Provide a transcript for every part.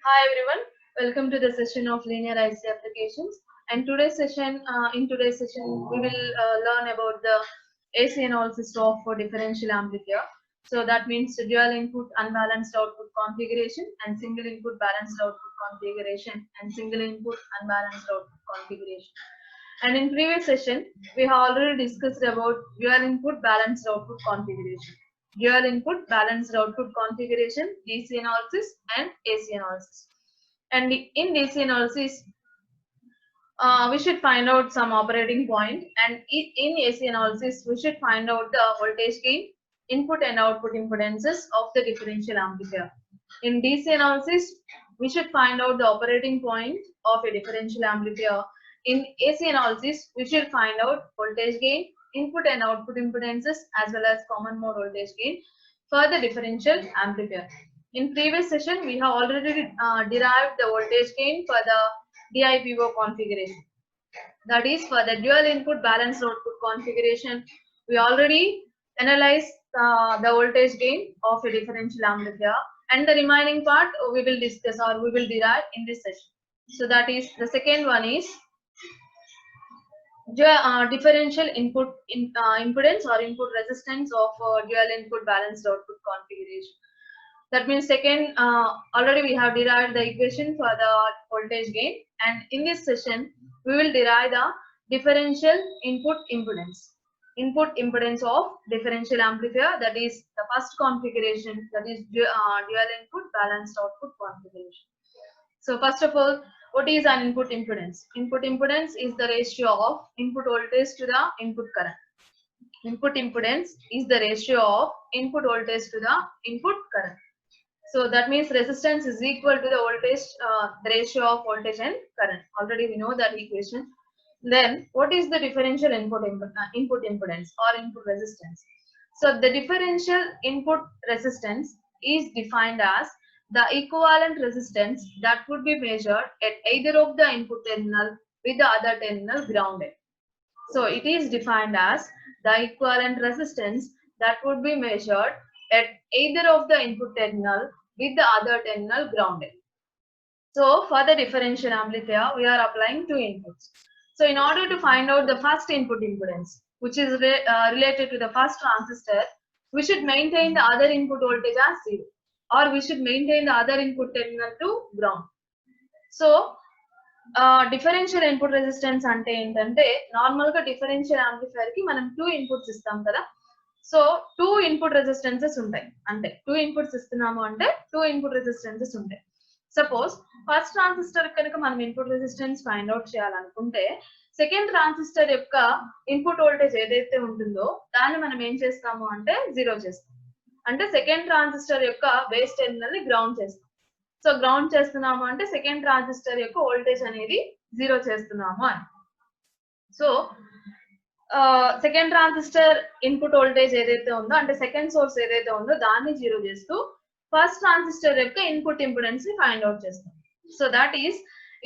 Hi everyone, welcome to the session of linear IC applications. And in today's session, we will learn about the AC analysis of differential amplifier. So that means dual input unbalanced output configuration and single input balanced output configuration and single input unbalanced output configuration. And in previous session, we have already discussed about dual input balanced output configuration. Dual input balanced output configuration, DC analysis and AC analysis. And in DC analysis, we should find out some operating point, and in AC analysis, we should find out the voltage gain, input and output impedances of the differential amplifier. In DC analysis, we should find out the operating point of a differential amplifier. In AC analysis, we should find out voltage gain, input and output impedances as well as common mode voltage gain for the differential amplifier. In previous session, we have already derived the voltage gain for the DIPO configuration. That is for the dual input balanced output configuration. We already analyzed the voltage gain of a differential amplifier, and the remaining part we will discuss or we will derive in this session. So that is the second one is differential input impedance or input resistance of dual input balanced output configuration. That means second, already we have derived the equation for the voltage gain, and in this session we will derive the differential input impedance. Input impedance of differential amplifier, that is the first configuration, that is dual input balanced output configuration. So first of all, what is an input impedance? Input impedance is the ratio of input voltage to the input current. Input impedance is the ratio of input voltage to the input current. So that means resistance is equal to the voltage, the ratio of voltage and current. Already we know that equation. Then what is the differential input impedance or input resistance? So the differential input resistance is defined as the equivalent resistance that would be measured at either of the input terminal with the other terminal grounded. So it is defined as the equivalent resistance that would be measured at either of the input terminal with the other terminal grounded. So for the differential amplifier, we are applying two inputs. So in order to find out the first input impedance, which is related to the first transistor, we should maintain the other input voltage as 0, or we should maintain the other input terminal to ground. So differential input resistance ante entante normal ga differential amplifier ki manam two inputs istam kada. So two input resistances ఉంటాయి, అంటే two inputs ఇస్తున్నాము అంటే two input resistances ఉంటాయి. Suppose first transistor కనుక మనం input resistance find out చేయాలనుకుంటే second transistor యొక్క input voltage ఏదైతే ఉంటుందో దాన్ని మనం ఏం చేస్తాము అంటే జీరో చేస్తాం. అంటే సెకండ్ ట్రాన్సిస్టర్ యొక్క బేస్ టెర్మినల్ ని గ్రౌండ్ చేస్తాం. సో గ్రౌండ్ చేస్తున్నాము అంటే సెకండ్ ట్రాన్సిస్టర్ యొక్క వోల్టేజ్ అనేది జీరో చేస్తున్నాము అని. So second transistor input voltage ఏదైతే ఉందో అంటే సెకండ్ సోర్స్ ఏదైతే ఉందో దాన్ని జీరో చేస్తూ ఫస్ట్ ట్రాన్సిస్టర్ యొక్క ఇన్పుట్ ఇంపెడెన్స్ ని ఫైండ్ అవుట్ చేస్తాం. So that is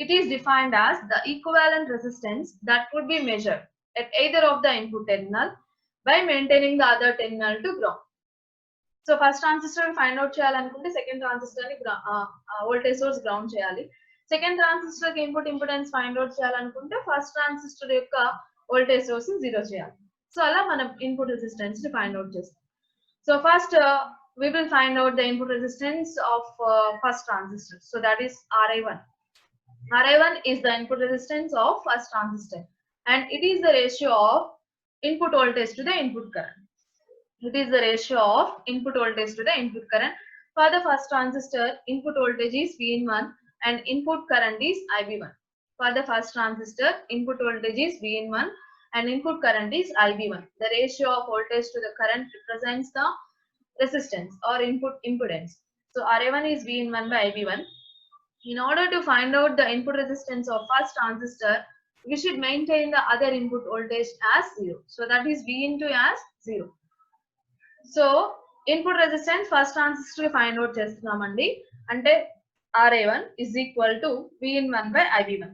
it is defined as the equivalent resistance that would be measured at either of the input terminal by maintaining the other terminal to ground. So first transistor find out చేయాలనుకుంటే second transistor ని voltage source ground చేయాలి. Second transistor కి input impedance find out చేయాలనుకుంటే first transistor యొక్క voltage source ని zero చేయాలి. So అలా మనం ఇన్పుట్ రెసిస్టెన్స్ ని ఫైండ్ అవుట్ చేస్తాం. So first we will find out the input resistance of first transistor. So that is Ri1. Ri1 is the input resistance of first transistor, and it is the ratio of input voltage to the input current. It is the ratio of input voltage to the input current. For the first transistor, input voltage is Vin1 and input current is Ib1. For the first transistor, input voltage is Vin1 and input current is Ib1. The ratio of voltage to the current represents the resistance or input impedance. So Ra1 is Vin1 by Ib1. In order to find out the input resistance of first transistor, we should maintain the other input voltage as 0. So that is V into as 0. So input resistance first transistor find out చేస్తున్నామండి. అంటే Ra1 is equal to Vin1 by Ib1.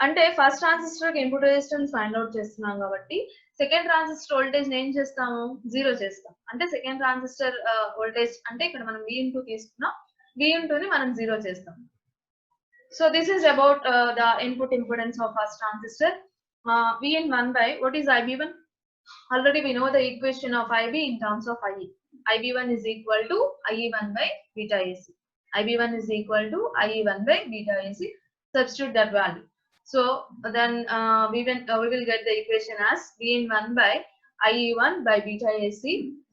అంటే first transistor కి input resistance find out చేస్తున్నాం కాబట్టి second transistor voltage ఏం చేస్తాము zero చేస్తాం. అంటే సెకండ్ ట్రాన్సిస్టర్ వోల్టేజ్ అంటే ఇక్కడ మనం V ఇంటూ తీసుకున్నాం, V into ని మనం 0 చేస్తాం. So this is about the input impedance of first transistor. V in 1 by what is IB1? Already we know the equation of IB in terms of IE. IB1 is equal to IE1 by beta AC. IB1 is equal to IE1 by beta AC. Substitute that value. So then we will get the equation as V in 1 by IE1 by beta AC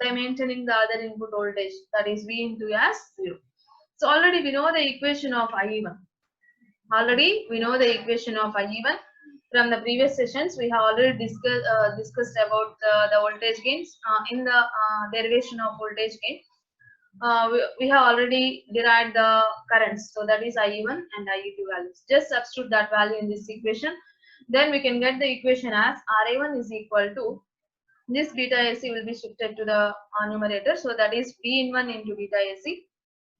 by maintaining the other input voltage, that is V into as 0. So already we know the equation of IE1. Already we know the equation of IE1 from the previous sessions. We have already discussed about the voltage gains in the derivation of voltage gain. We have already derived the currents, so that is IE1 and IE2 values. Just substitute that value in this equation, then we can get the equation as RI1 is equal to this beta AC will be shifted to the numerator, so that is V in 1 into beta AC,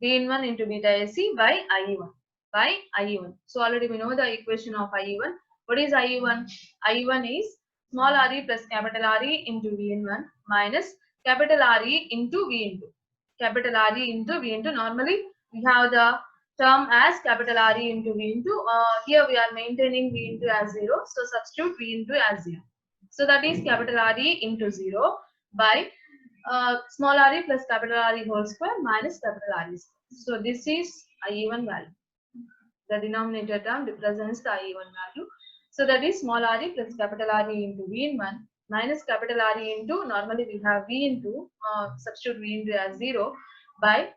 V in 1 into beta AC by IE1. By IE1. So already we know the equation of IE1. What is IE1? IE1 is small re plus capital RE into V in 1 minus capital RE into V into. Capital RE into V into. Normally we have the term as capital RE into V into. Here we are maintaining V into as 0. So substitute V into as 0. So that is capital RE into 0 by small re plus capital RE whole square minus capital RE square. So this is IE1 value. The denominator term represents the IE1 value. So that is small re plus capital RE into V in 1 minus capital RE into, normally we have V into, substitute V into as 0 by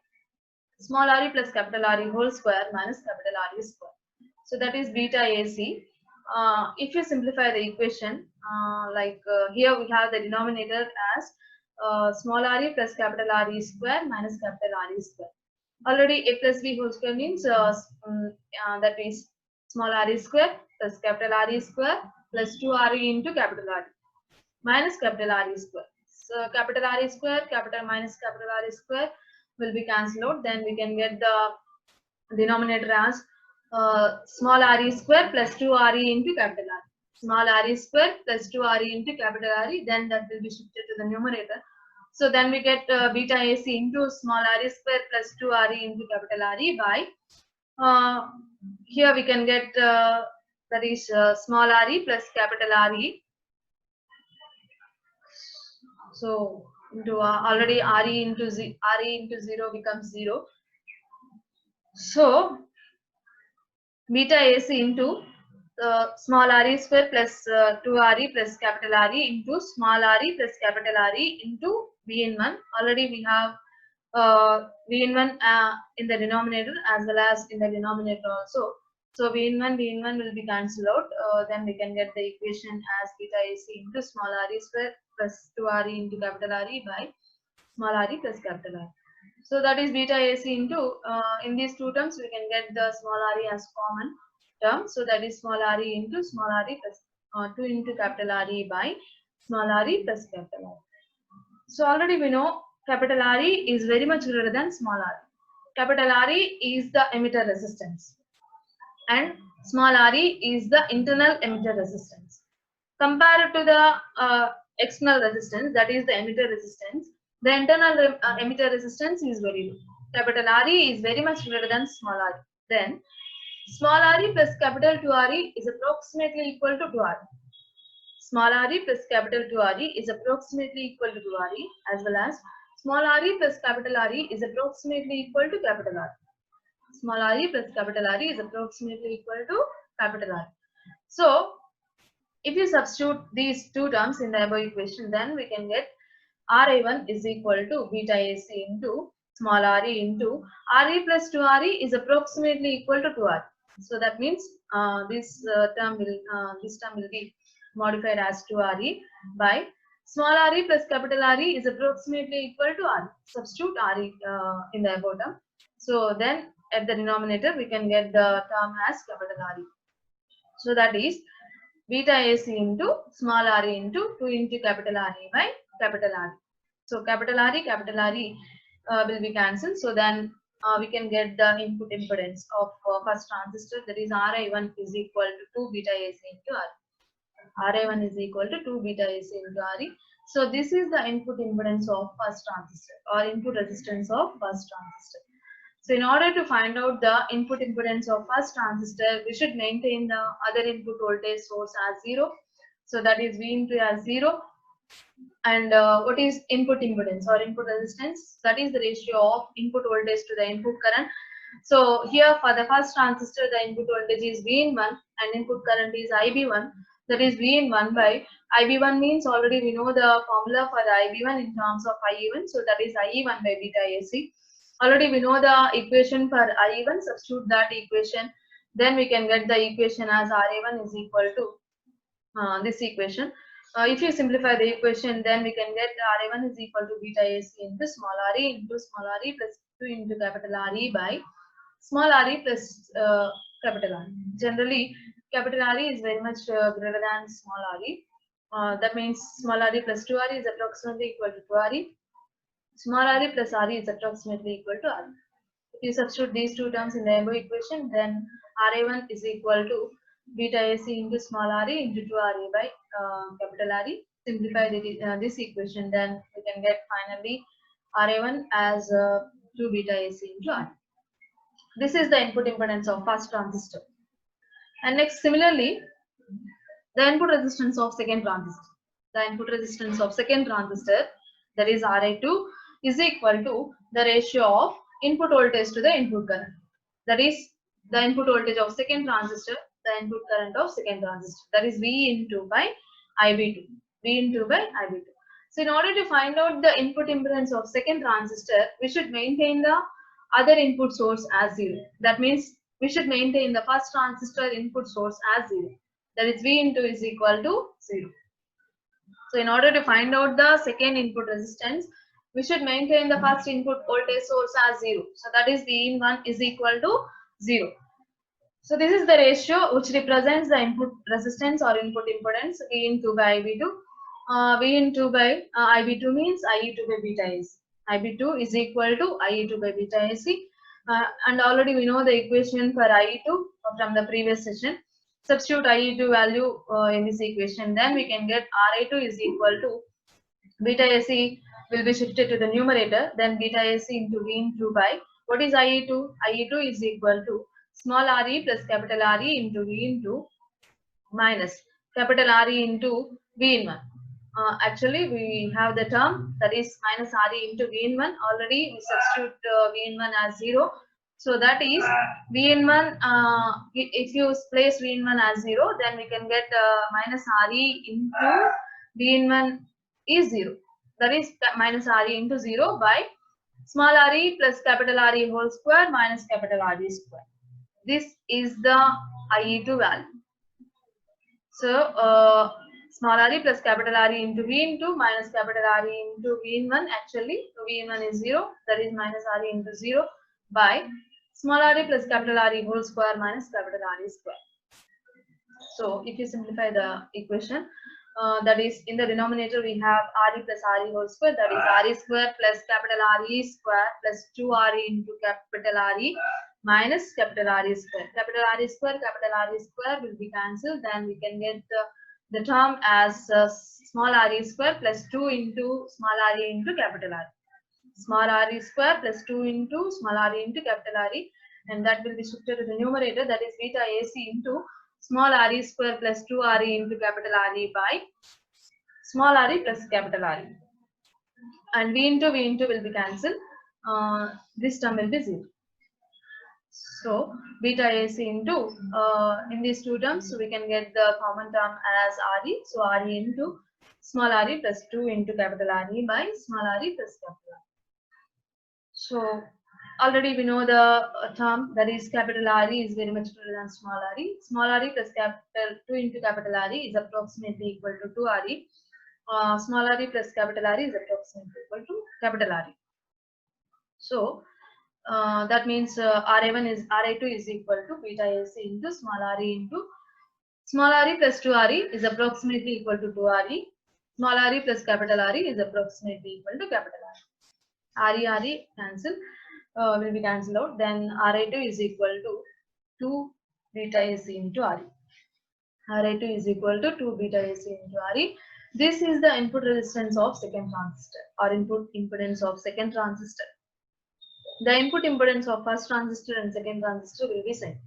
small re plus capital RE whole square minus capital RE square. So that is beta AC. If you simplify the equation, here we have the denominator as small re plus capital RE square minus capital RE square. Already a plus b whole square means that is small re square plus capital RE square plus 2RE into capital RE minus capital RE square. So capital RE square, capital minus capital RE square will be cancelled out. Then we can get the denominator as small re square plus 2RE into capital R. Small re square plus 2RE into capital RE. Then that will be shifted to the numerator. So then we get beta AC into small re square plus 2RE into capital RE by, here we can get that is small re plus capital RE. So into already RE into 0 becomes 0. So beta AC into small re square plus 2RE plus capital RE into small re plus capital RE into V in 1. Already we have V in 1 in the denominator as well as in the denominator also. So V in 1 will be cancelled out. Then we can get the equation as beta AC into small re square plus 2RE into capital RE by small re plus capital R. So that is beta AC into, in these two terms we can get the small re as common term. So that is small re into small re plus 2 into capital RE by small re plus capital R. So already we know capital RE is very much greater than small r. Capital RE is the emitter resistance and small re is the internal emitter resistance. Compared to the external resistance, that is the emitter resistance, the internal emitter resistance is very low. Capital RE is very much greater than small r. Then small re plus capital 2RE is approximately equal to 2R. Small re plus capital 2RE is approximately equal to 2RE, as well as small re plus capital RE is approximately equal to capital R. Small re plus capital RE is approximately equal to capital R. So if you substitute these two terms in the above equation, then we can get RI1 is equal to beta AC into small re into RE plus 2RE is approximately equal to 2R. So that means this term will be modified as 2RE by small re plus capital RE is approximately equal to R. Substitute RE in the above term. So then at the denominator we can get the term as capital RE. So that is beta AC into small re into 2 into capital RE by capital RE. So capital RE will be cancelled. So then we can get the input impedance of first transistor, that is RI1 is equal to 2 beta AC into RE. RI1 is equal to 2 beta AC into RE. So this is the input impedance of first transistor or input resistance of first transistor. So in order to find out the input impedance of first transistor, we should maintain the other input voltage source as 0. So that is V into as 0. And what is input impedance or input resistance? That is the ratio of input voltage to the input current. So here for the first transistor, the input voltage is V1 and input current is IB1. That is V1 by IB1 means already we know the formula for the IB1 in terms of IE1. So that is IE1 by beta AC. Already we know the equation for IE1. Substitute that equation. Then we can get the equation as RA1 is equal to this equation. If you simplify the equation, then we can get RA1 is equal to beta AC into small re into small re plus 2 into capital RE by small re plus capital R. Generally, capital RE is very much greater than small re. That means small re plus 2re is approximately equal to 2re. Small re plus re is approximately equal to re. If you substitute these two terms in the above equation, then RA1 is equal to beta AC into small re into 2re by capital RE. Simplify this equation, then we can get finally RA1 as 2 beta AC into R. This is the input impedance of first transistor. And next, similarly, the input resistance of second transistor. The input resistance of second transistor, that is RA2, is equal to the ratio of input voltage to the input current. That is the input voltage of second transistor, the input current of second transistor. That is V into by IB2. V into by IB2. So in order to find out the input impedance of second transistor, we should maintain the other input source as 0. That means we should maintain the first transistor input source as 0. That is V into is equal to 0. So in order to find out the second input resistance, we should maintain the first input voltage source as 0. So that is V1 is equal to 0. So this is the ratio which represents the input resistance or input impedance V into by IB2. V into by IB2 means IE2 by beta AC. IB2 is equal to IE2 by beta AC. And already we know the equation for IE2 from the previous session. Substitute IE2 value in this equation, then we can get RA2 is equal to beta AC will be shifted to the numerator, then beta AC into V into by what is IE2? IE2 is equal to small re plus capital RE into V into minus capital RE into V in 1. Actually, we have the term that is minus RE into V in 1. Already we substitute V in 1 as 0. So that is V in 1, if you place V in 1 as 0, then we can get minus RE into V in 1 is 0. That is minus RE into 0 by small re plus capital RE whole square minus capital RE square. This is the IE2 value. So small re plus capital RE into V into minus capital RE into V in 1. Actually, V in 1 is 0. That is minus RE into 0 by small re plus capital RE whole square minus capital RE square. So if you simplify the equation, that is in the denominator we have RE plus RE whole square, that is RE square plus capital RE square plus 2RE into capital RE minus capital RE square. Capital RE square will be cancelled. Then we can get the term as small re square plus 2 into small re into capital R. Small re square plus 2 into small re into capital RE, and that will be shifted to the numerator, that is beta AC into small re square plus 2re into capital RE by small re plus capital RE. And V into will be cancelled. This term will be 0. So beta AC into in these two terms, so we can get the common term as RE. So RE into small re plus 2 into capital RE by small re plus capital R. So already we know the term, that is capital RE is very much greater than small re. Small re plus capital 2 into capital RE is approximately equal to 2re. Small re plus capital RE is approximately equal to capital RE. So that means RA2 is equal to beta AC into small re into small re plus 2re is approximately equal to 2re. Small re plus capital RE is approximately equal to capital R. RE cancel. Will be cancelled out. Then RA2 is equal to 2 beta AC into RE. RA2 is equal to 2 beta AC into RE. This is the input resistance of second transistor or input impedance of second transistor. the input impedance of first transistor and second transistor will be same.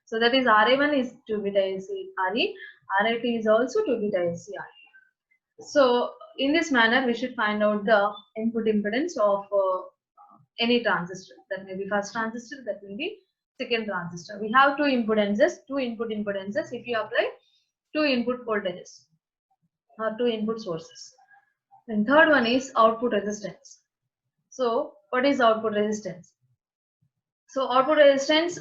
So that is Ra1 is 2 beta AC Re, Ra2 is also 2 beta AC Re. So in this manner, we should find out the input impedance of any transistor. That may be first transistor, that may be second transistor. We have two input impedances if you apply two input voltages or two input sources. And third one is output resistance. So what is output resistance? So output resistance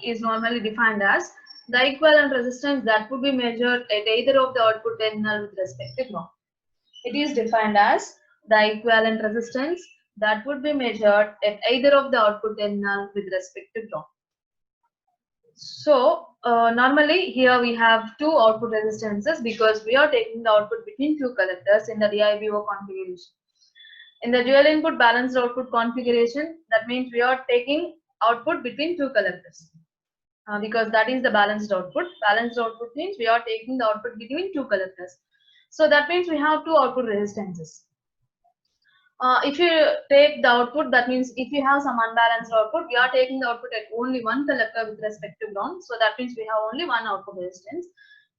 is normally defined as the equivalent resistance that would be measured at either of the output terminal with respect to ground. It is defined as the equivalent resistance that would be measured at either of the output terminal with respect to ground. So normally here we have two output resistances because we are taking the output between two collectors in the DIBO configuration. In the dual input balanced output configuration, that means we are taking output between two collectors because that is the balanced output. Balanced output means we are taking the output between two collectors. So that means we have two output resistances. If you take the output, that means if you have some unbalanced output, we are taking the output at only one collector with respect to ground. So that means we have only one output resistance.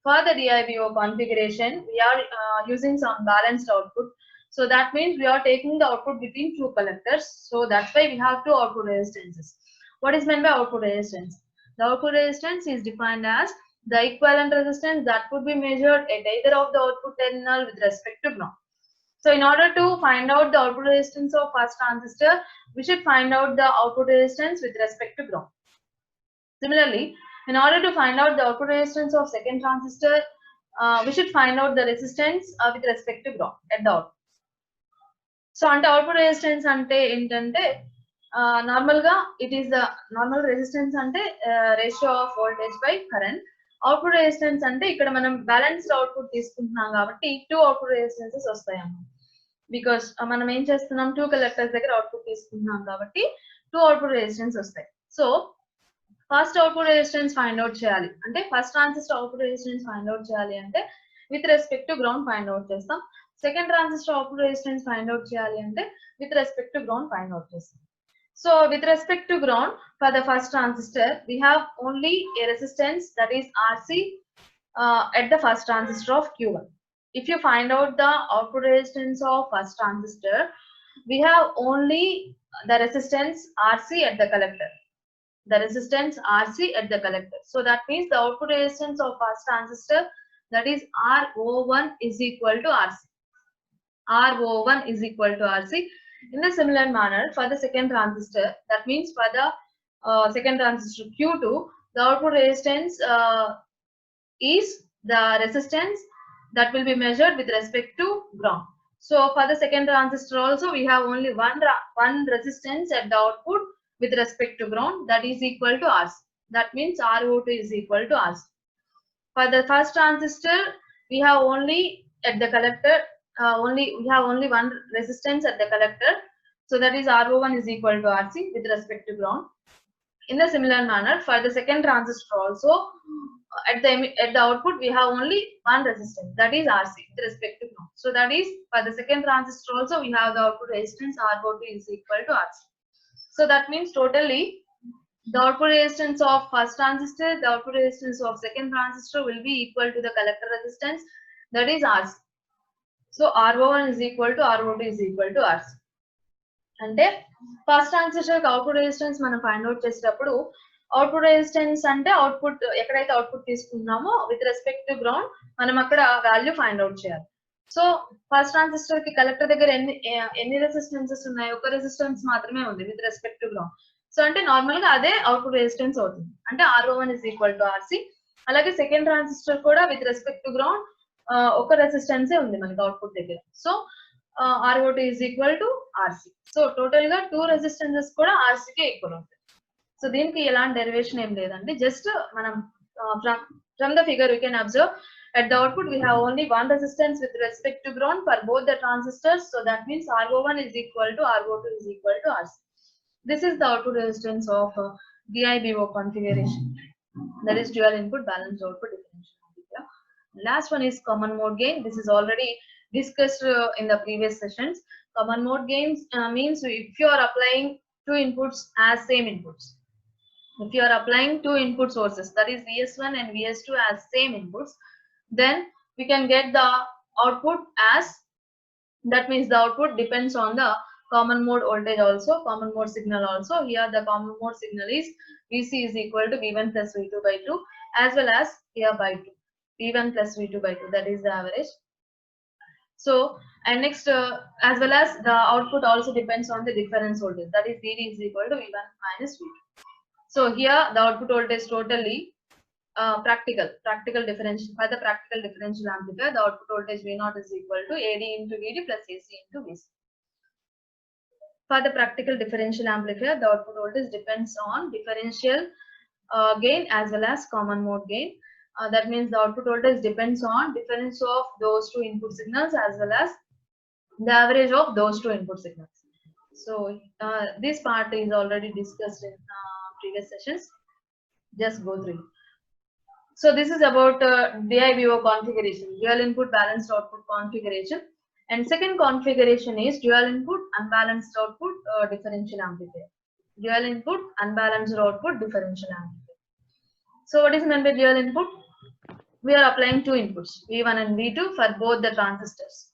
For the DIBO configuration, we are using some balanced output. So that means we are taking the output between two collectors. So that's why we have two output resistances. What is meant by output resistance? The output resistance is defined as the equivalent resistance that would be measured at either of the output terminal with respect to ground. So in order to find out the output resistance of first transistor, we should find out the output resistance with respect to ground. Similarly, in order to find out the output resistance of second transistor, we should find out the resistance with respect to ground at the output. So ante output resistance ante entante normal ga it is the normal resistance ante ratio of voltage by current. Output resistance ante ikkada manam balanced output తీసుకుంటున్నాం కాబట్టి two output resistances వస్తాయి అన్నమాట. Because మనం ఏం చేస్తున్నాం two collectors దగ్గర output తీసుకుంటున్నాం కాబట్టి two output resistance వస్తాయి. So first output resistance find out చేయాలి అంటే first transistor output resistance find out చేయాలి అంటే with respect to ground find out చేస్తాం. Second transistor output resistance find out చేయాలి అంటే with respect to ground find out చేస్తాం. So with respect to ground, for the first transistor, we have only a resistance that is RC at the first transistor of Q1. If you find out the output resistance of first transistor, we have only the resistance RC at the collector. The resistance RC at the collector. So that means the output resistance of first transistor, that is RO1 is equal to RC. RO1 is equal to RC. In a similar manner, for the second transistor, that means for the second transistor Q2, the output resistance is the resistance that will be measured with respect to ground. So for the second transistor also, we have only one resistance at the output with respect to ground, that is equal to RC. That means RO2 is equal to RC. For the first transistor, we have only at the collector we have only one resistance at the collector, so that is RO1 is equal to RC with respect to ground. In the similar manner, for the second transistor also, at the output we have only one resistance, that is RC with respect to ground. So that is for the second transistor also we have the output resistance RO2 is equal to RC. So that means totally the output resistance of first transistor, the output resistance of second transistor will be equal to the collector resistance, that is RC. So RO1 is equal to RO2 is equal to RC. అంటే first transistor output resistance మనం find out చేసేటప్పుడు output resistance అంటే output ఎక్కడైతే output తీసుకున్నామో with respect to ground మనం అక్కడ value find out చేయాలి. So first transistor కి కలెక్టర్ దగ్గర ఎన్ని రెసిస్టెన్సెస్ ఉన్నాయి, ఒక రెసిస్టెన్స్ మాత్రమే ఉంది with respect to ground. So అంటే నార్మల్ గా అదే అవుట్పుట్ రెసిస్టెన్స్ అవుతుంది, అంటే RO1 is equal to RC. అలాగే సెకండ్ ట్రాన్సిస్టర్ కూడా విత్ రెస్పెక్ట్ టు గ్రౌండ్ ఒక రెసిస్టెన్సే ఉంది మనకి అవుట్పుట్ దగ్గర. So RO2 is equal to RC. So total గా టూ రెసిస్టెన్సెస్ కూడా RC కి ఈక్వల్ ఉంటాయి. సో దీనికి ఎలాంటి డెరివేషన్ ఏం లేదండి, జస్ట్ మనం from the figure you can observe at the output we have only one resistance with respect to ground for both the transistors. So that means RO1 is equal to RO2 is equal to RC. This is the output resistance of DIBO configuration, that is dual input balanced output differential. Last one is common mode gain. This is already discussed in the previous sessions. Common mode gains means if you are applying two inputs as same inputs. If you are applying two input sources, that is VS1 and VS2 as same inputs, then we can get the output as, that means the output depends on the common mode voltage also, common mode signal also. Here the common mode signal is VC is equal to V1 plus V2 by 2, as well as here by 2, V1 plus V2 by 2, that is the average. So, and next, as well as the output also depends on the difference voltage, that is VD is equal to V1 minus V2. So here the output voltage totally practical differential, for the practical differential amplifier, the output voltage V0 is equal to AD into VD plus AC into VC. For the practical differential amplifier, the output voltage depends on differential gain as well as common mode gain. That means the output voltage depends on difference of those two input signals as well as the average of those two input signals. So this part is already discussed in previous sessions. Just go through. So this is about DIBO configuration, dual input balanced output configuration. And second configuration is dual input unbalanced output differential amplifier. Dual input unbalanced output differential amplifier. So what is meant by dual input? We are applying two inputs, V1 and V2 for both the transistors.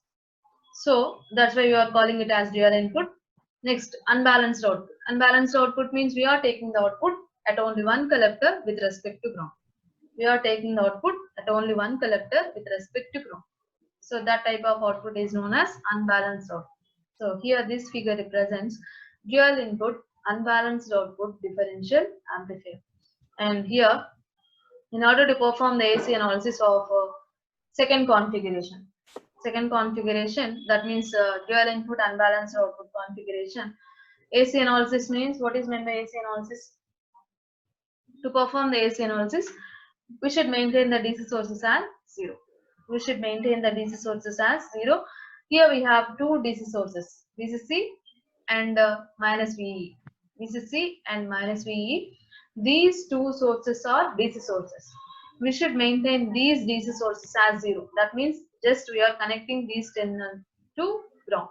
So that's why we are calling it as dual input. Next, unbalanced output. Unbalanced output means we are taking the output at only one collector with respect to ground. We are taking the output at only one collector with respect to ground. So that type of output is known as unbalanced output. So here this figure represents dual input unbalanced output differential amplifier. And here, in order to perform the AC analysis of second configuration, that means dual input unbalanced output configuration. AC analysis means, what is meant by AC analysis? To perform the AC analysis, we should maintain the DC sources as 0. We should maintain the DC sources as 0. Here we have two DC sources, VCC and minus VE. VCC and minus VE. These two sources are DC sources. We should maintain these DC sources as 0. That means just we are connecting these terminals to ground.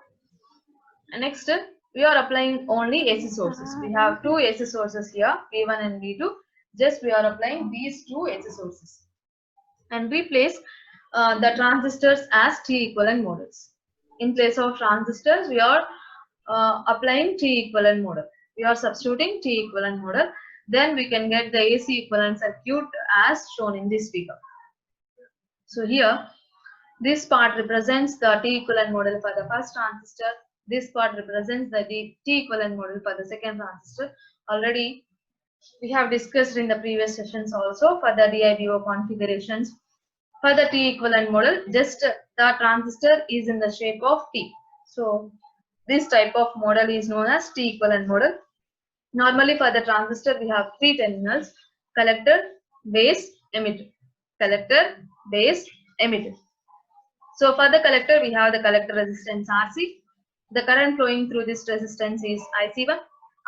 And next, we are applying only AC sources. We have two AC sources here, V1 and V2. Just we are applying these two AC sources. And we place the transistors as T equivalent models. In place of transistors, we are applying T equivalent model. We are substituting T equivalent model. Then we can get the AC equivalent circuit as shown in this figure. So here, this part represents the T equivalent model for the first transistor. This part represents the T equivalent model for the second transistor. Already we have discussed in the previous sessions also for the DIBO configurations. For the T equivalent model, just the transistor is in the shape of T. So this type of model is known as T equivalent model. Normally for the transistor we have three terminals: collector, base, emitter. Collector, base, emitter. So for the collector we have the collector resistance RC. The current flowing through this resistance is IC1.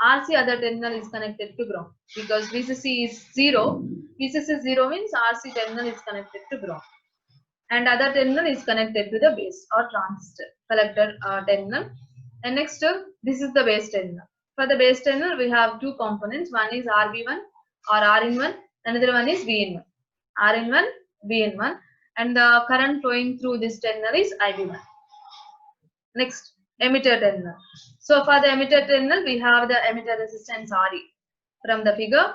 RC other terminal is connected to ground because VCC is 0. VCC 0 means RC terminal is connected to ground. And other terminal is connected to the base or transistor collector terminal. And next, this is the base terminal. For the base terminal, we have two components. One is RB1 or R in 1. Another one is B in 1. R in 1, B in 1. And the current flowing through this terminal is IB1. Next, emitter terminal. So for the emitter terminal, we have the emitter resistance RE. From the figure,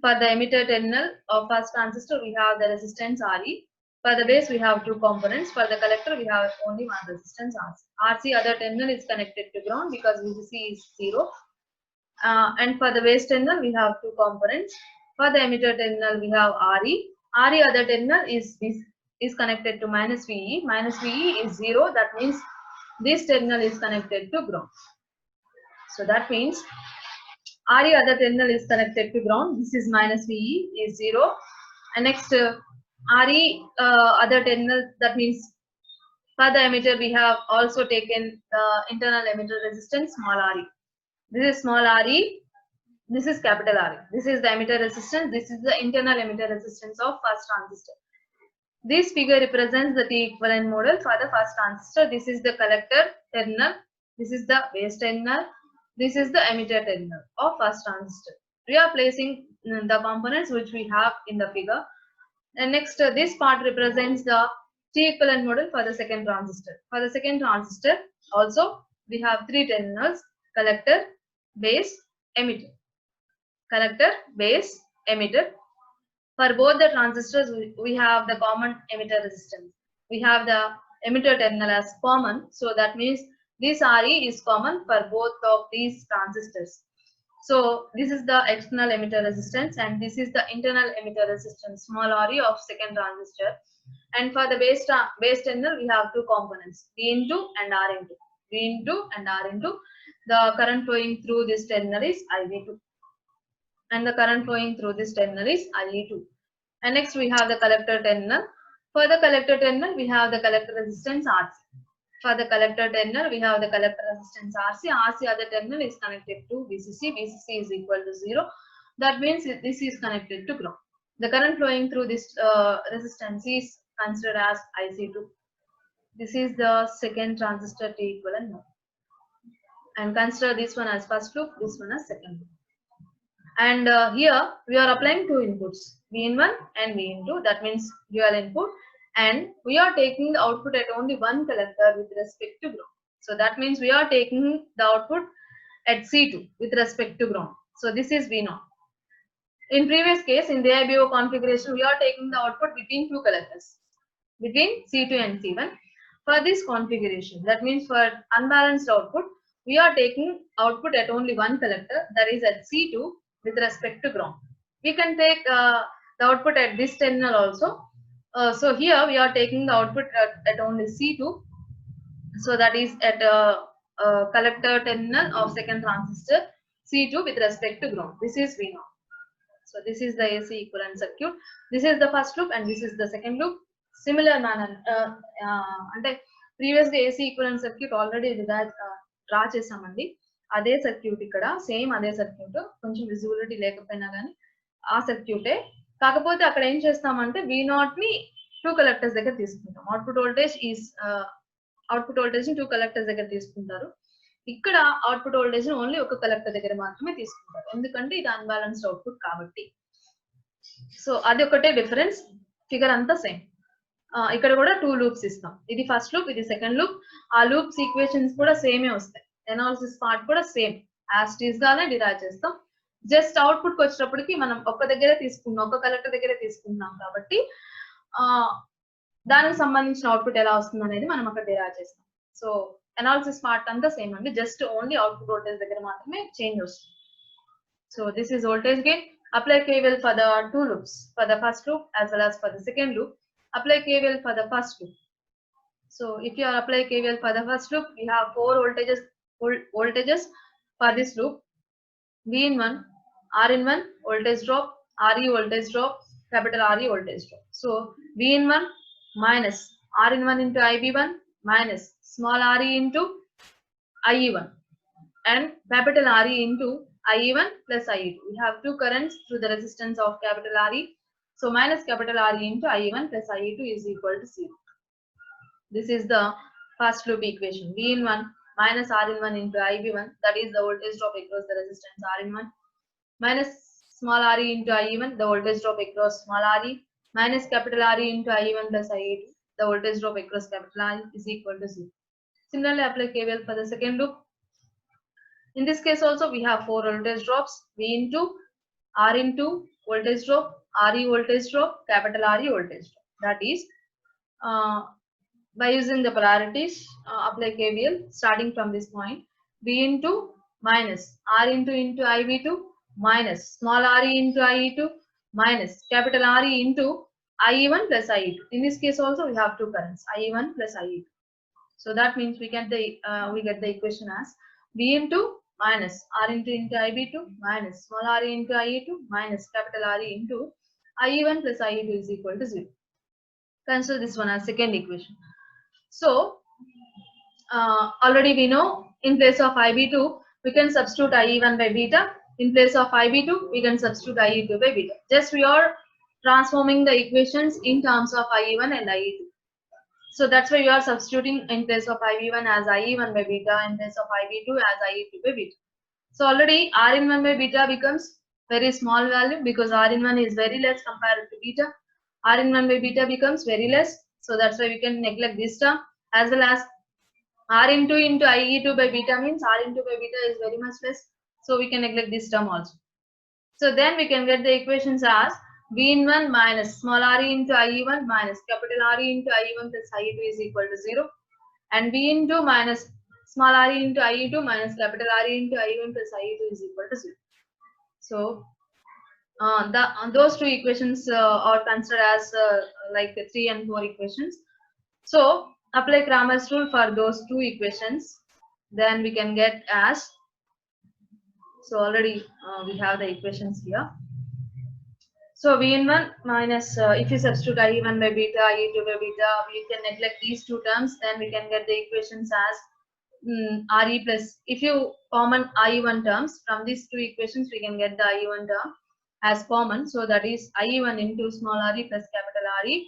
for the emitter terminal of first transistor, we have the resistance RE. For the base, we have two components. For the collector, we have only one resistance RC. RC other terminal is connected to ground because VCC is 0. And for the base terminal, we have two components. For the emitter terminal, we have RE. RE other terminal is connected to minus VE. Minus VE is 0. That means this terminal is connected to ground. So that means RE other terminal is connected to ground. This is minus VE is 0. And next RE other terminal, that means for the emitter we have also taken the internal emitter resistance small re. This is small re. This is capital RE. This is the emitter resistance. This is the internal emitter resistance of first transistor. This figure represents the T equivalent model for the first transistor. This is the collector terminal. This is the base terminal. This is the emitter terminal of first transistor. We are placing the components which we have in the figure. And next, this part represents the T equivalent model for the second transistor. For the second transistor, also we have three terminals: collector, base, emitter. Collector, base, emitter. For both the transistors, we have the common emitter resistance. We have the emitter terminal as common, so that means this RE is common for both of these transistors. So this is the external emitter resistance, and this is the internal emitter resistance, small RE of second transistor. And for the base terminal, we have two components, V into and R into. V into and R into. The current flowing through this terminal is IV2. And the current flowing through this terminal is IE2. And next we have the collector terminal. For the collector terminal, we have the collector resistance RC. For the collector terminal, we have the collector resistance RC. RC other terminal is connected to VCC. VCC is equal to 0. That means this is connected to ground. The current flowing through this resistance is considered as IC2. This is the second transistor T equivalent node. And consider this one as first loop, this one as second loop. And here we are applying two inputs, V1 and V2. That means dual input. And we are taking the output at only one collector with respect to ground. So that means we are taking the output at C2 with respect to ground. So this is V0. In previous case, in the IBO configuration, we are taking the output between two collectors, between C2 and C1. For this configuration, that means for unbalanced output, we are taking output at only one collector, that is at C2 with respect to ground. We can take the output at this terminal also. So here we are taking the output at only C2. So that is at collector terminal of second transistor C2 with respect to ground. This is V0. So this is the AC equivalent circuit. This is the first loop and this is the second loop. Similar manner, అంటే previous AC equivalent circuit already draw చేసామండి. అదే circuit ఇక్కడ same అదే circuit, కొంచెం visibility లేకపోయినా కానీ ఆ సర్క్యూటే. కాకపోతే అక్కడ ఏం చేస్తామంటే V0 ని టూ కలెక్టర్స్ దగ్గర తీసుకుంటాం. అవుట్పుట్ వోల్టేజ్ ని టూ కలెక్టర్స్ దగ్గర తీసుకుంటారు. ఇక్కడ అవుట్పుట్ వోల్టేజ్ ని ఓన్లీ ఒక కలెక్టర్ దగ్గర మాత్రమే తీసుకుంటారు, ఎందుకంటే ఇది అన్బ్యాలెన్స్డ్ అవుట్పుట్ కాబట్టి. సో అది ఒకటే డిఫరెన్స్, ఫిగర్ అంతా సేమ్. ఇక్కడ కూడా టూ లూప్స్ ఇస్తాం. ఇది ఫస్ట్ లూప్, ఇది సెకండ్ లూప్. ఆ లూప్స్ ఈక్వేషన్స్ కూడా సేమే వస్తాయి. ఎనాలిసిస్ పార్ట్ కూడా సేమ్ యాజ్ టీజ్ గానే డిరైవ్ చేస్తాం. జస్ట్ అవుట్పుట్ కి వచ్చేటప్పటికి మనం ఒక్క దగ్గరే తీసుకున్నాం, ఒక కలెక్టర్ దగ్గరే తీసుకుంటున్నాం కాబట్టి దానికి సంబంధించిన అవుట్పుట్ ఎలా వస్తుంది అనేది మనం అక్కడ డిరైవ్ చేస్తాం. సో ఎనాలిసిస్ పార్ట్ అంతా సేమ్ అండి, జస్ట్ ఓన్లీ అవుట్పుట్ వోల్టేజ్ దగ్గర మాత్రమే చేంజ్ వస్తుంది. So this is voltage gain. Apply KVL for the two loops, for the first loop as well as for the second loop. Apply KVL for the first loop. So if you are apply KVL for the first loop, we have four voltages for this loop: V in 1, R in 1 voltage drop, RE voltage drop, capital RE voltage drop. So V in 1 minus R in 1 into IB1 minus small RE into IE1 and capital RE into IE1 plus IE2. We have two currents through the resistance of capital RE. So minus capital RE into IE1 plus IE2 is equal to 0. This is the first loop equation. V in 1 minus R in 1 into IB1, that is the voltage drop across the resistance R in 1, minus small RE into IE1, the voltage drop across small RE, minus capital RE into IE1 plus IE2, the voltage drop across capital RE is equal to 0. Similarly, apply KVL for the second loop. In this case also we have four voltage drops: V into R into voltage drop, RE voltage drop, capital RE voltage drop. That is, by using the polarities, apply KVL starting from this point. V into minus R into IB2 minus small RE into IE2 minus capital RE into IE1 plus IE2. In this case also we have two currents, IE1 plus IE2. So that means we get the equation as V into minus R into IB2 minus small RE into IE2 minus capital RE into IE1 plus IE2 is equal to 0. Consider this one as second equation. So already we know in place of IB2 we can substitute IE1 by beta. In place of IB2 we can substitute IE2 by beta. Just we are transforming the equations in terms of IE1 and IE2. So that's why you are substituting in place of IB1 as IE1 by beta, in place of IB2 as IE2 by beta. So already R in 1 by beta becomes very small value because R in 1 is very less compared to beta. R in 1 by beta becomes very less. So that's why we can neglect this term, as well as R into IE2 by beta means R into by beta is very much less. So we can neglect this term also. So then we can get the equations as V in 1 minus small re into IE1 minus capital Re into IE1 plus IE2 is equal to 0. And V into minus small re into IE2 minus capital Re into IE1 plus IE2 is equal to 0. So those two equations are considered as like 3 and 4 equations. So apply Cramer's rule for those two equations. Then we can get as, so already we have the equations here. So V in 1 minus, if you substitute IE1 by beta, IE2 by beta, we can neglect these two terms, then we can get the equations as Re plus, if you common IE1 terms, from these two equations we can get the IE1 term as common. So that is IE1 into small re plus capital Re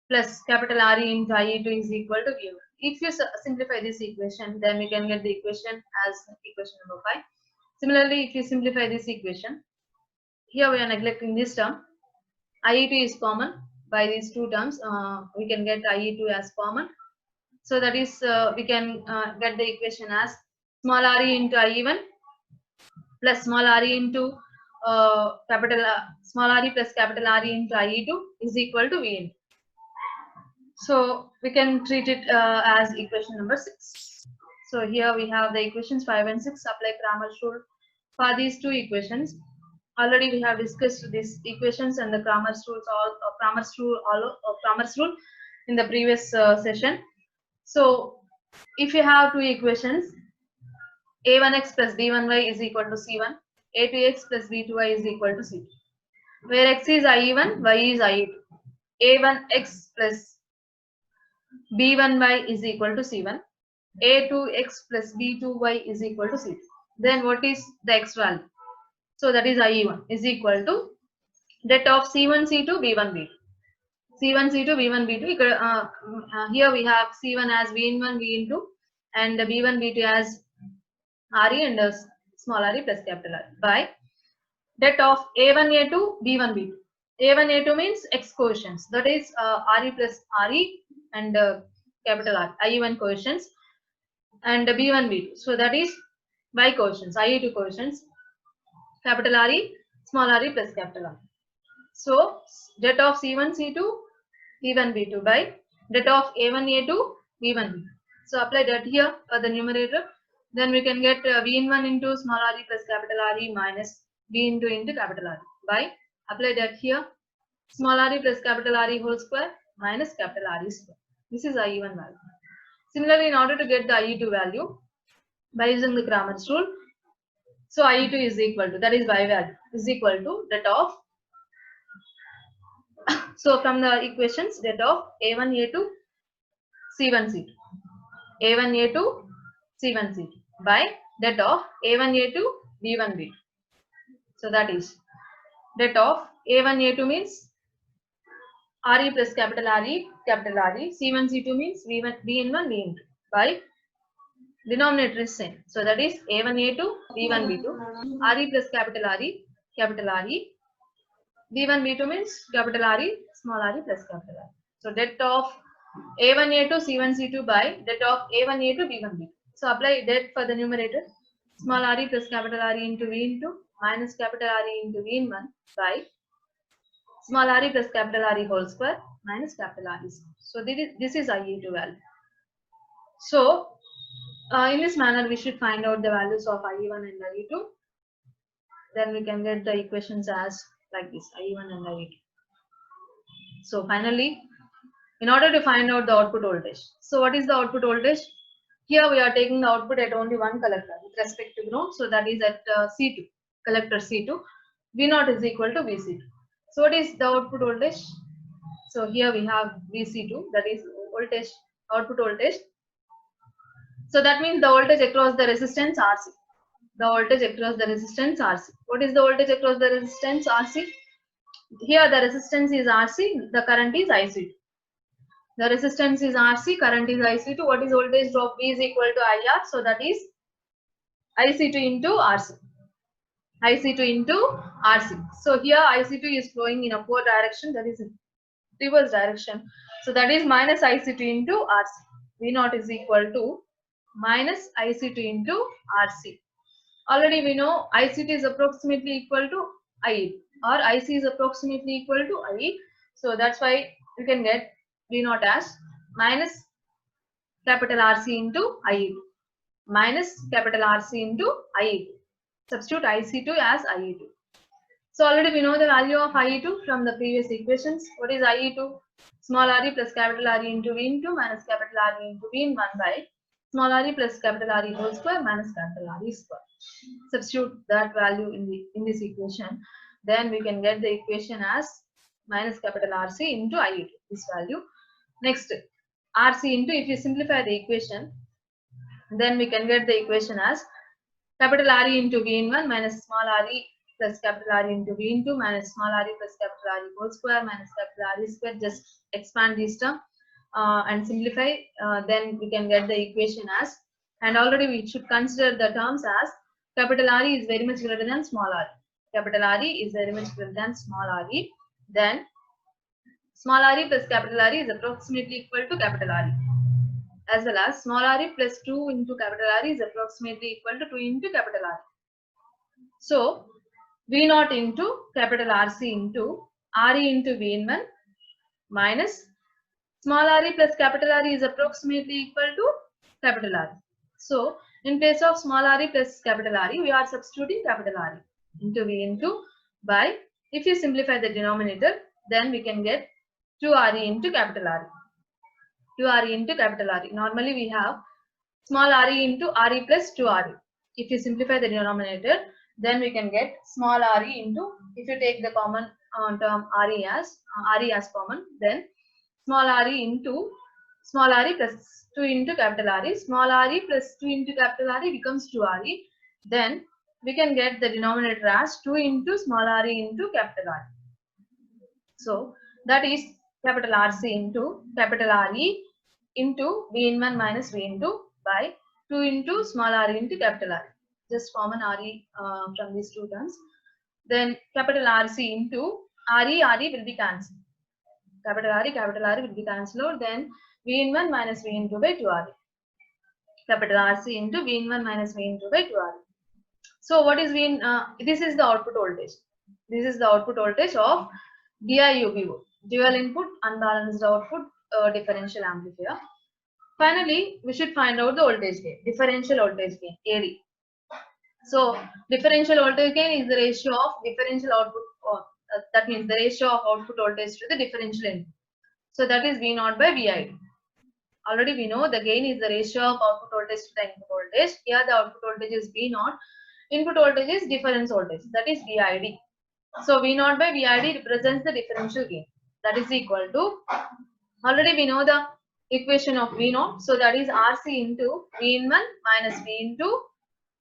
plus capital Re into IE2 is equal to V1. If you simplify this equation, then we can get the equation as equation number 5. Similarly, if you simplify this equation, here we are neglecting this term. IE2 is common by these two terms. We can get IE2 as common. So that is, we can get the equation as small re into IE1 plus small re into small re plus capital Re into IE2 is equal to Vn. So we can treat it as equation number 6. So here we have the equations 5 and 6. Apply Cramer's rule for these two equations. Already we have discussed these equations and the Cramer's rule in the previous session. So if you have two equations, a1x plus b1y is equal to c1, a2x plus b2y is equal to c2, where x is ie1, y is ie2. a1x plus b1y is equal to c1, a2x plus b2y is equal to c2. Then what is the x value? So that is ie1 is equal to det of c1 c2 b1 b2. C1, C2, B1, B2. Here we have C1 as V1, V2, and B1, B2 as RE and small re plus capital R by det of A1, A2, B1, B2. A1, A2 means X coefficients, that is RE plus RE and capital R, IE1 coefficients, and B1, B2. So that is Y coefficients, IE2 coefficients, capital RE, small re plus capital R. So det of C1, C2, B1, B2 by det of A1, A2, B1, B2. So apply that here for the numerator. Then we can get V1 into small re plus capital Re minus V into capital R by apply that here small re plus capital Re whole square minus capital Re square. This is IE1 value. Similarly, in order to get the IE2 value by using the Cramer's rule, so IE2 is equal to, that is Y value, is equal to det of, so from the equations, det of A1, A2, C1, C2, A1, A2, C1, C2 by det of A1, A2, B1, B2. So that is det of A1, A2 means RE plus capital RE, C1, C2 means V1, V1, V2 by denominator is same. So that is A1, A2, B1, B2, RE plus capital RE, B1, B2 means capital RE, small re plus capital R. So det of A1, A2, C1, C2 by det of A1, A2, B1, B2. So apply det for the numerator, small re plus capital RE into V into minus capital RE into V1 by small re plus capital RE whole square minus capital RE. So this is IE2 value. So in this manner we should find out the values of IE1 and IE2. Then we can get the equations as like this, IE1 and IE2. So finally, in order to find out the output voltage. So what is the output voltage? Here we are taking the output at only one collector with respect to ground. So that is at C2, collector C2. V0 is equal to VC2. So what is the output voltage? So here we have VC2, that is voltage, output voltage. So that means the voltage across the resistance RC. The voltage across the resistance RC. What is the voltage across the resistance RC? Here the resistance is RC, the current is IC2. The resistance is RC, current is IC2. What is voltage drop? V is equal to IR. So that is IC2 into RC. IC2 into RC. So here IC2 is flowing in upward direction, that is in reverse direction. So that is minus IC2 into RC. V0 is equal to minus IC2 into RC. Already we know IC2 is approximately equal to IE, or IC is approximately equal to IE. So that's why you can get V0 as minus capital RC into IE2, minus capital RC into IE2. Substitute IC2 as IE2. So already we know the value of IE2 from the previous equations. What is IE2? Small re plus capital RE into V into minus capital RE into V1 by small re plus capital RE whole square minus capital RE square. Substitute that value in this equation. Then we can get the equation as minus capital RC into IE2, this value. Next, RC into, if you simplify the equation, then we can get the equation as capital RE into V1 minus small re plus capital R into V into minus small r plus capital R whole square minus capital R square. Just expand this term and simplify. Then we can get the equation as, and already we should consider the terms as capital R is very much greater than small r. Capital R is very much greater than small r. Then small r plus capital R is approximately equal to capital R, as well as small r plus 2 into capital R is approximately equal to 2 into capital R. So V0 into capital RC into RE into V1 minus small re plus capital R is approximately equal to capital R. So in place of small re plus capital R, we are substituting capital R into V into by, if you simplify the denominator, then we can get 2RE into capital R. 2RE into capital R. Normally we have small re into RE plus 2RE. If you simplify the denominator, then we can get small re into, if you take the common term re as common, then small re into small re plus 2 into capital RE. Small re plus 2 into capital RE becomes 2RE. Then we can get the denominator as 2 into small re into capital R. So that is capital RC into capital RE into V1 minus V2 by 2 into small r into capital R. Just common RE from these two terms. Then capital RC into RE will be cancelled. Capital R will be cancelled. Then V1 minus V2 by 2RE. Capital RC into V1 minus V2 by 2RE. So what is this is the output voltage. This is the output voltage of DI-UBO, dual input unbalanced output differential amplifier. Finally, we should find out the voltage gain, differential voltage gain, AD. So differential voltage gain is the ratio of differential output, that means the ratio of output voltage to the differential input. So that is V0 by VID. Already we know the gain is the ratio of output voltage to the input voltage. Here the output voltage is V0, input voltage is difference voltage, that is VID. So V0 by VID represents the differential gain. That is equal to, already we know the equation of V0. So that is RC into V1 minus V2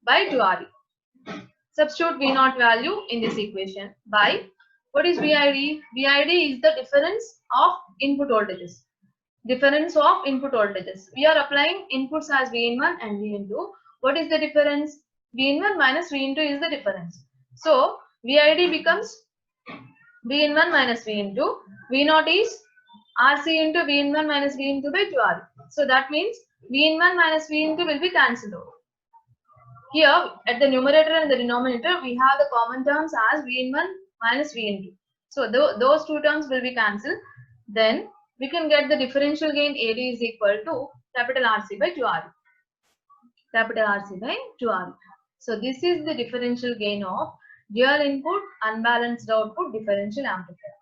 by 2RE. Substitute V0 value in this equation by, what is VID? VID is the difference of input voltages. Difference of input voltages. We are applying inputs as V1 and V2. What is the difference? V1 minus V2 is the difference. So VID becomes V1 minus V2. V0 is RC into V1 minus V2 by 2RE. So that means V1 minus V2 will be cancelled over. Here at the numerator and the denominator, we have the common terms as V1 minus V2. So those two terms will be cancelled. Then we can get the differential gain AD is equal to capital RC by 2RE. Capital RC by 2RE. So this is the differential gain of dual input unbalanced output differential amplifier.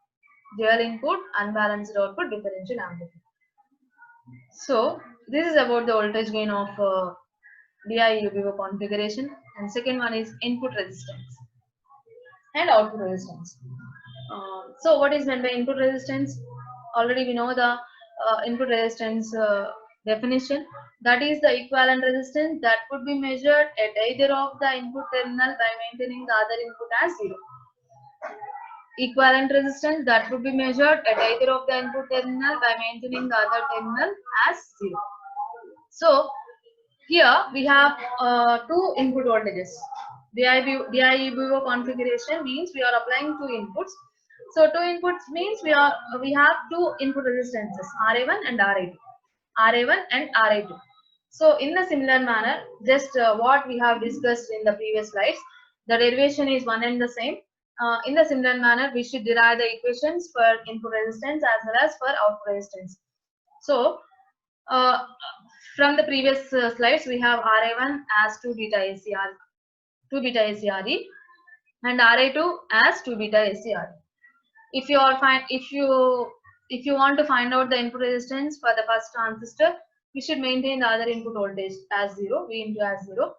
Dual input unbalanced output differential amplifier. So this is about the voltage gain of DI-UBO configuration, and second one is input resistance and output resistance. So what is meant by input resistance? Already we know the input resistance definition. That is the equivalent resistance that could be measured at either of the input terminal by maintaining the other input as 0. Equivalent resistance that would be measured at either of the input terminal by maintaining the other terminal as 0. So here we have two input voltages. DI-UBO configuration means we are applying two inputs. So two inputs means we have two input resistances, RA1 and RA2. RA1 and RA2. So in the similar manner, just what we have discussed in the previous slides, the derivation is one and the same. In the similar manner, we should derive the equations for input resistance as well as for output resistance. So from the previous slides, we have RA1 as 2 beta ACRE and RA2 as 2 beta ACRE. If you want to find out the input resistance for the first transistor, we should maintain the other input voltage as 0, V into as 0.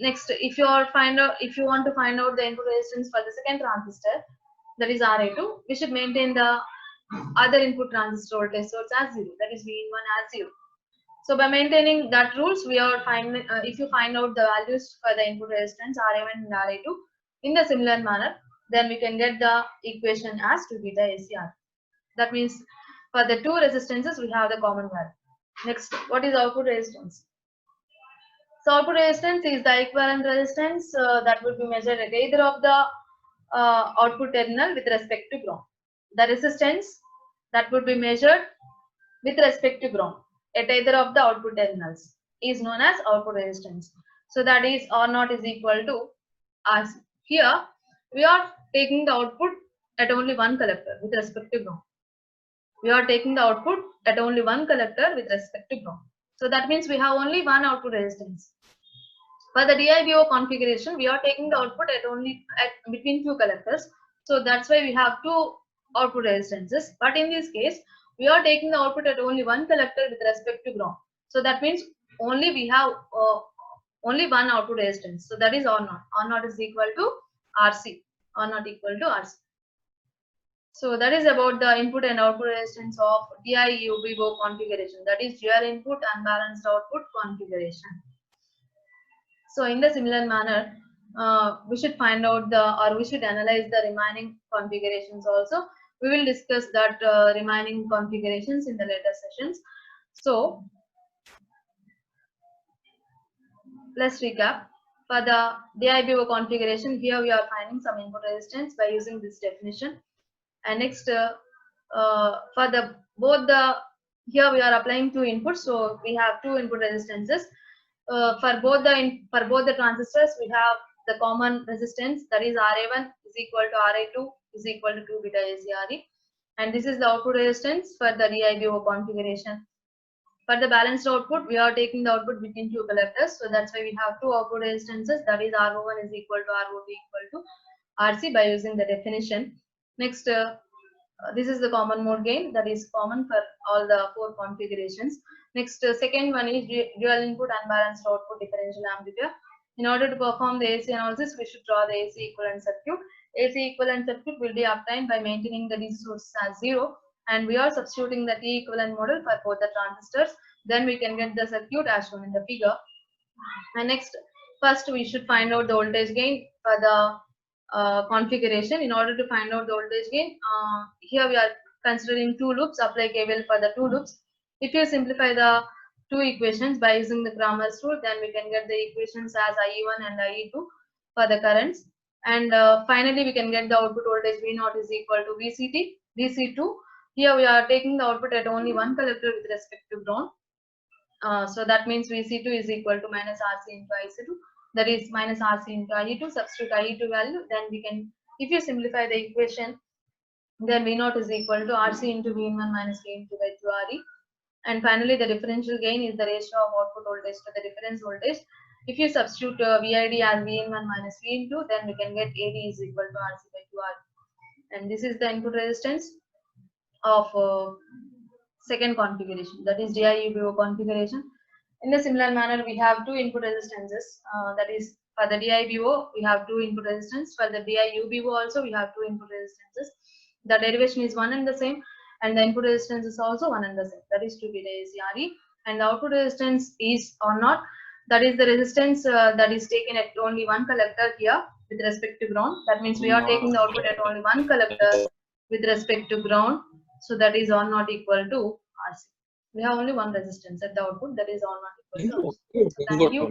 Next, if you want to find out the input resistance for the second transistor, that is RA2, we should maintain the other input transistor voltage source as 0, that is V in 1 as 0. So by maintaining that rules, we are if you find out the values for the input resistance RA1 and RA2 in the similar manner, then we can get the equation as 2 beta ACR. That means for the two resistances, we have the common value. Next, what is output resistance? So output resistance is the equivalent resistance that would be measured at either of the output terminal with respect to ground. The resistance that would be measured with respect to ground at either of the output terminals is known as output resistance. So that is R0 is equal to RC. Here we are taking the output at only one collector with respect to ground. We are taking the output at only one collector with respect to ground. So that means we have only one output resistance. For the DI-BO configuration, we are taking the output at between two collectors. So that's why we have two output resistances. But in this case, we are taking the output at only one collector with respect to ground. So that means only we have only one output resistance. So that is R0. R0 is equal to RC. R0 equal to RC. So that is about the input and output resistance of DI-UBO configuration. That is dual input and balanced output configuration. So in the similar manner, we should find out we should analyze the remaining configurations also. We will discuss that remaining configurations in the later sessions. So let's recap. For the DI-BO configuration, here we are finding some input resistance by using this definition. And next, here we are applying two inputs. So we have two input resistances. For both the transistors, we have the common resistance, that is RA1 is equal to RA2 is equal to 2 beta ACRE, and this is the output resistance for the DI-BO configuration. For the balanced output, we are taking the output between two collectors, so that's why we have two output resistances, that is RO1 is equal to RO2 equal to RC by using the definition. Next, this is the common mode gain, that is common for all the four configurations. Next, second one is dual input unbalanced output differential amplifier. In order to perform the AC analysis, we should draw the AC equivalent circuit. AC equivalent circuit will be obtained by maintaining the DC source as 0, and we are substituting the T equivalent model for both the transistors. Then we can get the circuit as shown in the figure. And next, first we should find out the voltage gain for the configuration. In order to find out the voltage gain, here we are considering two loops, apply KVL for the two loops. If you simplify the two equations by using the Cramer's rule, then we can get the equations as IE1 and IE2 for the currents. And finally, we can get the output voltage V0 is equal to VCT, VC2. Here we are taking the output at only one collector with respect to ground. So that means VC2 is equal to minus RC into IC2. That is minus RC into IE2. Substitute IE2 value. Then we can, if you simplify the equation, then V0 is equal to RC into V1 minus V into V2RE. And finally, the differential gain is the ratio of output voltage to the difference voltage. If you substitute VID as V1 minus V2, then we can get AD is equal to RC by 2R. And this is the input resistance of second configuration, that is DI-UBO configuration. In a similar manner, we have two input resistances. That is, for the DI-BO, we have two input resistance. For the DI-UBO also, we have two input resistances. The derivation is one and the same, and the input resistance is also one and the same. That is 2 beta ACRE, and the output resistance is R0. That is the resistance that is taken at only one collector here with respect to ground. That means we are taking the output at only one collector with respect to ground. So that is R0 equal to RC. We have only one resistance at the output, that is R0 equal to RC. So thank you.